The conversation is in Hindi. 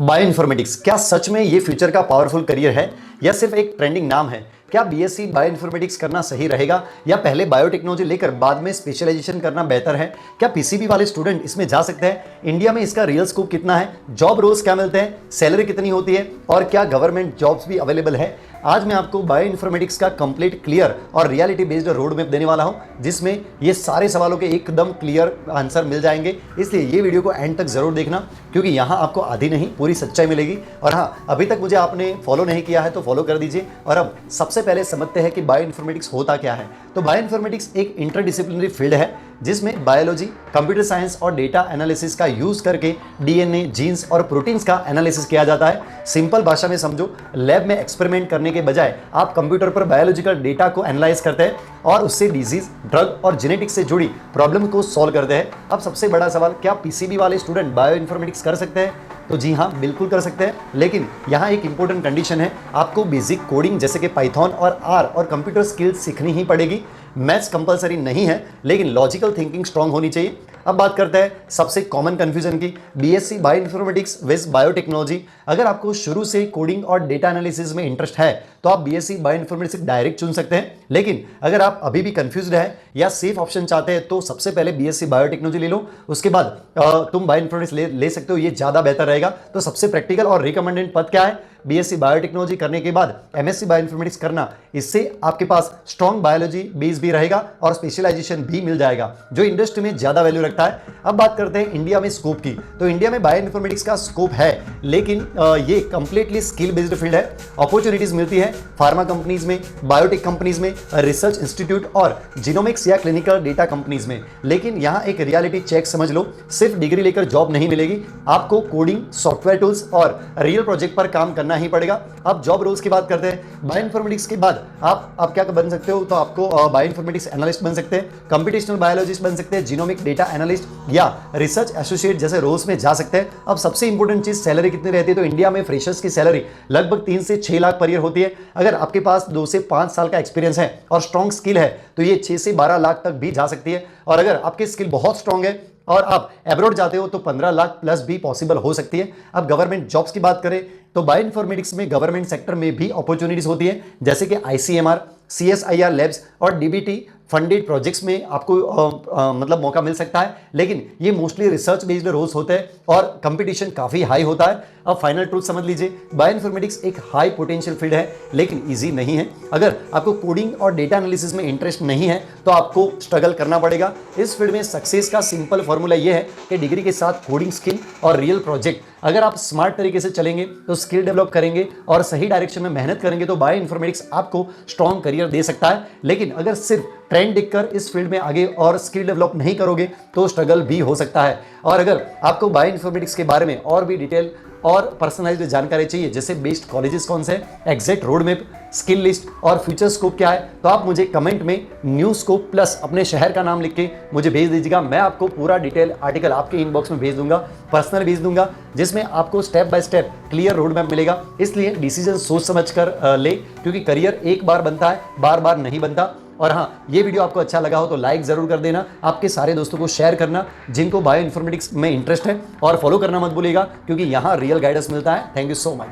बायो इन्फॉर्मेटिक्स क्या सच में ये फ्यूचर का पावरफुल करियर है या सिर्फ एक ट्रेंडिंग नाम है? क्या बीएससी बायो इन्फॉर्मेटिक्स करना सही रहेगा या पहले बायोटेक्नोलॉजी लेकर बाद में स्पेशलाइजेशन करना बेहतर है? क्या पीसीबी वाले स्टूडेंट इसमें जा सकते हैं? इंडिया में इसका रियल स्कोप कितना है? जॉब रोल्स क्या मिलते हैं? सैलरी कितनी होती है? और क्या गवर्नमेंट जॉब्स भी अवेलेबल है? आज मैं आपको बायो इन्फॉर्मेटिक्स का कंप्लीट क्लियर और रियलिटी बेस्ड रोड मैप देने वाला हूं, जिसमें ये सारे सवालों के एकदम क्लियर आंसर मिल जाएंगे। इसलिए ये वीडियो को एंड तक जरूर देखना, क्योंकि यहाँ आपको आधी नहीं पूरी सच्चाई मिलेगी। और हाँ, अभी तक मुझे आपने फॉलो नहीं किया है तो फॉलो कर दीजिए। और अब सबसे पहले समझते हैं कि बायो इन्फॉर्मेटिक्स होता क्या है। तो बायो इन्फॉर्मेटिक्स एक इंटरडिसिप्लिनरी फील्ड है जिसमें बायोलॉजी, कंप्यूटर साइंस और डेटा एनालिसिस का यूज करके डीएनए, जीन्स और प्रोटीन्स का एनालिसिस किया जाता है। सिंपल भाषा में समझो, लैब में एक्सपेरिमेंट करने के बजाय आप कंप्यूटर पर बायोलॉजिकल डेटा को एनालाइज करते हैं और उससे डिजीज, ड्रग और जेनेटिक्स से जुड़ी प्रॉब्लम को सॉल्व करते हैं। अब सबसे बड़ा सवाल, क्या पीसीबी वाले स्टूडेंट बायो इन्फॉर्मेटिक्स कर सकते हैं? तो जी हाँ, बिल्कुल कर सकते हैं, लेकिन यहाँ एक इंपॉर्टेंट कंडीशन है। आपको बेसिक कोडिंग जैसे कि पाइथन और आर और कंप्यूटर स्किल्स सीखनी ही पड़ेगी। मैथ्स कंपलसरी नहीं है, लेकिन लॉजिकल थिंकिंग स्ट्रांग होनी चाहिए। अब बात करते हैं सबसे कॉमन कंफ्यूजन की, BSc bio informatics with biotechnology. अगर आपको शुरू से कोडिंग और डेटा एनालिसिस में इंटरेस्ट है तो आप बीएससी बायो इन्फॉर्मेटिक्स डायरेक्ट चुन सकते हैं। लेकिन अगर आप अभी भी कंफ्यूज्ड है या सेफ ऑप्शन चाहते हैं तो सबसे पहले बीएससी बायोटेक्नोलॉजी ले लो, उसके बाद तुम बायो इन्फॉर्मेटिक्स ले सकते हो, ये ज़्यादा बेहतर रहेगा। तो सबसे प्रैक्टिकल और रिकमेंडेड पद क्या है? बीएससी बायोटेक्नोलॉजी करने के बाद एमएससी बायो इन्फॉर्मेटिक्स करना। इससे आपके पास स्ट्रॉन्ग बायोलॉजी बेस भी रहेगा और स्पेशलाइजेशन भी मिल जाएगा, जो इंडस्ट्री में ज़्यादा वैल्यू रखता है। अब बात करते हैं इंडिया में स्कोप की। तो इंडिया में बायो इन्फॉर्मेटिक्स का स्कोप है, लेकिन ये कंप्लीटली स्किल बेस्ड फील्ड है। अपॉर्चुनिटीज मिलती है फार्मा कंपनीज में, बायोटेक कंपनीज में, रिसर्च इंस्टीट्यूट और जीनोमिक्स या क्लिनिकल डेटा कंपनीज में। लेकिन यहाँ एक रियलिटी चेक समझ लो, सिर्फ डिग्री लेकर जॉब नहीं मिलेगी, आपको कोडिंग, सॉफ्टवेयर टूल्स और रियल प्रोजेक्ट पर काम करना ही पड़ेगा। अब जॉब रोल्स की बात करते हैं। बायो इन्फॉर्मेटिक्स के बाद आप क्या बन सकते हो? तो आपको बायो इन्फॉर्मेटिक्स एनालिस्ट बन सकते हैं, कंप्यूटेशनल बायोलॉजिस्ट बन सकते हैं, जीनोमिक डेटा एनालिस्ट या रिसर्च एसोसिएट जैसे रोल्स में जा सकते हैं। अब सबसे इंपॉर्टेंट चीज, सैलरी कितनी रहती है? तो इंडिया में फ्रेशर्स की सैलरी लगभग 3 से 6 लाख पर ईयर होती है। अगर आपके पास 2 से 5 साल का एक्सपीरियंस है और स्ट्रॉन्ग स्किल है तो ये 6 से 12 लाख तक भी जा सकती है। और अगर आपकी स्किल बहुत स्ट्रॉन्ग है और आप एब्रॉड जाते हो तो 15 लाख प्लस भी पॉसिबल हो सकती है। अब गवर्नमेंट जॉब्स की बात करें तो बायो इन्फॉर्मेटिक्स में गवर्नमेंट सेक्टर में भी अपॉर्चुनिटीज होती है, जैसे कि आईसीएमआर, सीएसआईआर लैब्स और डीबीटी फंडेड प्रोजेक्ट्स में आपको मतलब मौका मिल सकता है। लेकिन ये मोस्टली रिसर्च बेस्ड रोल्स होते हैं और कंपटीशन काफ़ी हाई होता है। अब फाइनल ट्रूथ समझ लीजिए, बायो इन्फॉर्मेटिक्स एक हाई पोटेंशियल फील्ड है, लेकिन इजी नहीं है। अगर आपको कोडिंग और डेटा एनालिसिस में इंटरेस्ट नहीं है तो आपको स्ट्रगल करना पड़ेगा। इस फील्ड में सक्सेस का सिंपल फॉर्मूला ये है कि डिग्री के साथ कोडिंग स्किल और रियल प्रोजेक्ट। अगर आप स्मार्ट तरीके से चलेंगे तो स्किल डेवलप करेंगे और सही डायरेक्शन में मेहनत करेंगे तो बायो इन्फॉर्मेटिक्स आपको स्ट्रॉन्ग करियर दे सकता है। लेकिन अगर सिर्फ ट्रेंड देखकर इस फील्ड में आगे और स्किल डेवलप नहीं करोगे तो स्ट्रगल भी हो सकता है। और अगर आपको बायो इन्फॉर्मेटिक्स के बारे में और भी डिटेल और पर्सनलाइज्ड जानकारी चाहिए, जैसे बेस्ट कॉलेजेस कौन से, exact road map, skill list और फ्यूचर स्कोप क्या है, तो आप मुझे कमेंट में न्यू स्कोप प्लस अपने शहर का नाम लिख के मुझे भेज दीजिएगा। मैं आपको पूरा डिटेल आर्टिकल आपके इनबॉक्स में भेज दूंगा, पर्सनल भेज दूंगा, जिसमें आपको step by step clear road map मिलेगा। इसलिए डिसीजन सोच समझ कर ले, क्योंकि करियर एक बार बनता है, बार बार नहीं बनता। और हाँ, ये वीडियो आपको अच्छा लगा हो तो लाइक जरूर कर देना, आपके सारे दोस्तों को शेयर करना जिनको बायो इन्फॉर्मेटिक्स में इंटरेस्ट है, और फॉलो करना मत भूलिएगा, क्योंकि यहाँ रियल गाइडेंस मिलता है। Thank you so much.